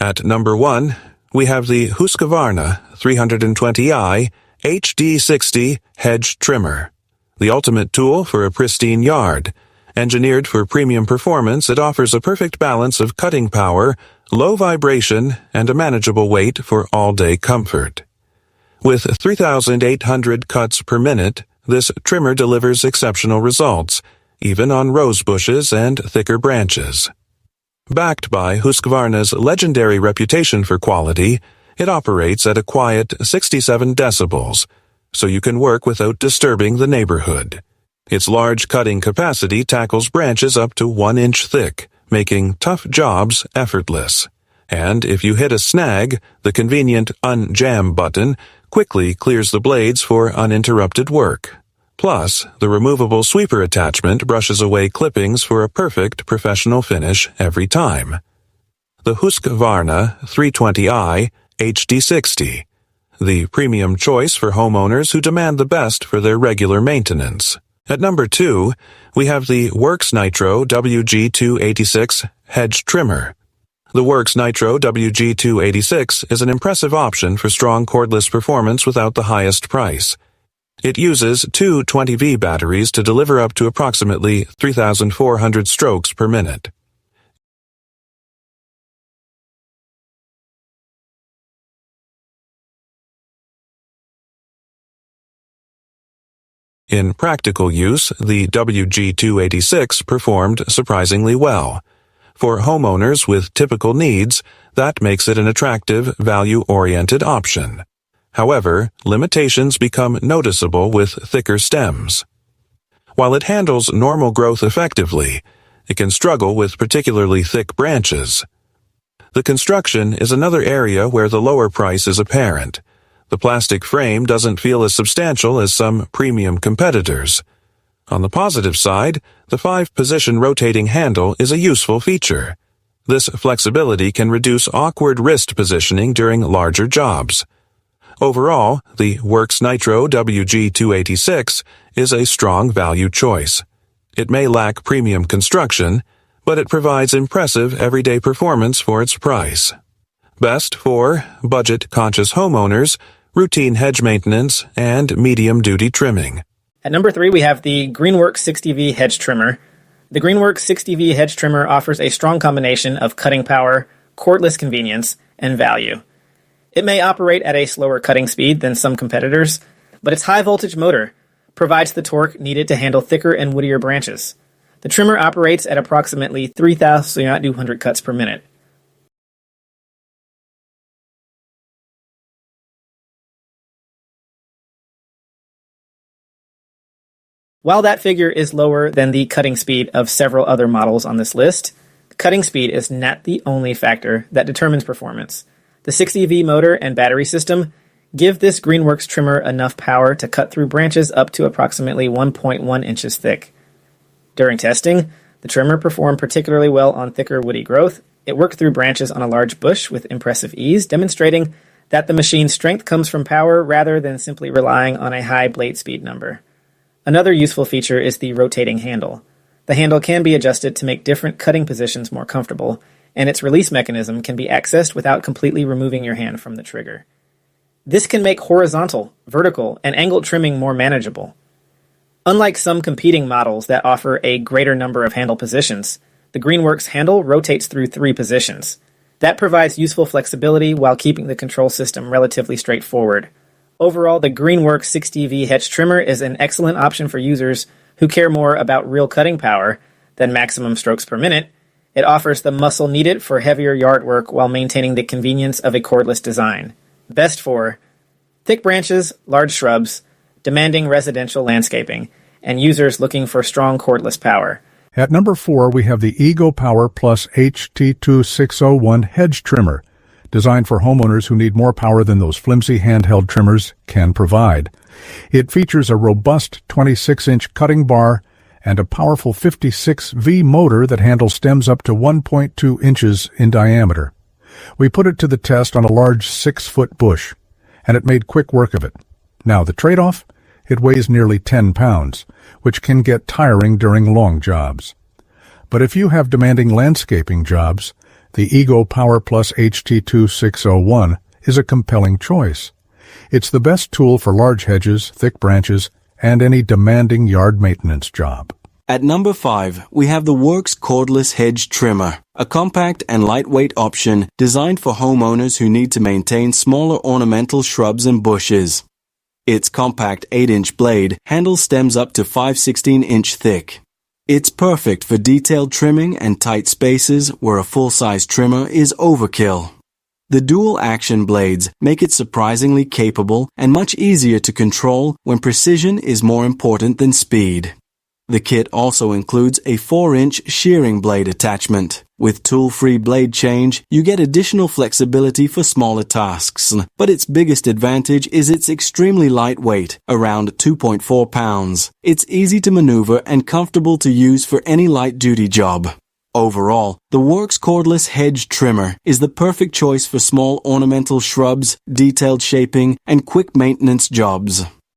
At number 1, we have the Husqvarna 320i HD60 Hedge Trimmer. The ultimate tool for a pristine yard. Engineered for premium performance, it offers a perfect balance of cutting power, low vibration, and a manageable weight for all-day comfort. With 3,800 cuts per minute, this trimmer delivers exceptional results, even on rose bushes and thicker branches. Backed by Husqvarna's legendary reputation for quality, it operates at a quiet 67 decibels, so you can work without disturbing the neighborhood. Its large cutting capacity tackles branches up to 1 inch thick, making tough jobs effortless. And if you hit a snag, the convenient unjam button quickly clears the blades for uninterrupted work. Plus, the removable sweeper attachment brushes away clippings for a perfect professional finish every time. The Husqvarna 320i HD60, the premium choice for homeowners who demand the best for their regular maintenance. At number 2, we have the Worx Nitro WG286 Hedge Trimmer. The Worx Nitro WG286 is an impressive option for strong cordless performance without the highest price. It uses two 20V batteries to deliver up to approximately 3,400 strokes per minute. In practical use, the WG286 performed surprisingly well. For homeowners with typical needs, that makes it an attractive, value-oriented option. However, limitations become noticeable with thicker stems. While it handles normal growth effectively, it can struggle with particularly thick branches. The construction is another area where the lower price is apparent. The plastic frame doesn't feel as substantial as some premium competitors. On the positive side, the 5-position rotating handle is a useful feature. This flexibility can reduce awkward wrist positioning during larger jobs. Overall, the Worx Nitro WG286 is a strong value choice. It may lack premium construction, but it provides impressive everyday performance for its price. Best for budget-conscious homeowners, routine hedge maintenance, and medium-duty trimming. At number 3, we have the Greenworks 60V Hedge Trimmer. The Greenworks 60V Hedge Trimmer offers a strong combination of cutting power, cordless convenience, and value. It may operate at a slower cutting speed than some competitors, but its high-voltage motor provides the torque needed to handle thicker and woodier branches. The trimmer operates at approximately 3,200 cuts per minute. While that figure is lower than the cutting speed of several other models on this list, cutting speed is not the only factor that determines performance. The 60V motor and battery system give this Greenworks trimmer enough power to cut through branches up to approximately 1.1 inches thick. During testing, the trimmer performed particularly well on thicker woody growth. It worked through branches on a large bush with impressive ease, demonstrating that the machine's strength comes from power rather than simply relying on a high blade speed number. Another useful feature is the rotating handle. The handle can be adjusted to make different cutting positions more comfortable, and its release mechanism can be accessed without completely removing your hand from the trigger. This can make horizontal, vertical, and angled trimming more manageable. Unlike some competing models that offer a greater number of handle positions, the Greenworks handle rotates through 3 positions. That provides useful flexibility while keeping the control system relatively straightforward. Overall, the Greenworks 60V Hedge Trimmer is an excellent option for users who care more about real cutting power than maximum strokes per minute. It offers the muscle needed for heavier yard work while maintaining the convenience of a cordless design. Best for thick branches, large shrubs, demanding residential landscaping, and users looking for strong cordless power. At number 4, we have the Ego Power Plus HT2601 Hedge Trimmer, designed for homeowners who need more power than those flimsy handheld trimmers can provide. It features a robust 26-inch cutting bar and a powerful 56V motor that handles stems up to 1.2 inches in diameter. We put it to the test on a large 6-foot bush, and it made quick work of it. Now, the trade-off? It weighs nearly 10 pounds, which can get tiring during long jobs. But if you have demanding landscaping jobs, The Ego Power Plus HT2601 is a compelling choice. It's the best tool for large hedges, thick branches, and any demanding yard maintenance job. At number 5, we have the Worx Cordless Hedge Trimmer, a compact and lightweight option designed for homeowners who need to maintain smaller ornamental shrubs and bushes. Its compact 8-inch blade handles stems up to 5/16-inch thick. It's perfect for detailed trimming and tight spaces where a full-size trimmer is overkill. The dual-action blades make it surprisingly capable and much easier to control when precision is more important than speed. The kit also includes a 4-inch shearing blade attachment. With tool-free blade change, you get additional flexibility for smaller tasks, but its biggest advantage is its extremely lightweight, around 2.4 pounds. It's easy to maneuver and comfortable to use for any light-duty job. Overall, the Worx Cordless Hedge Trimmer is the perfect choice for small ornamental shrubs, detailed shaping, and quick maintenance jobs.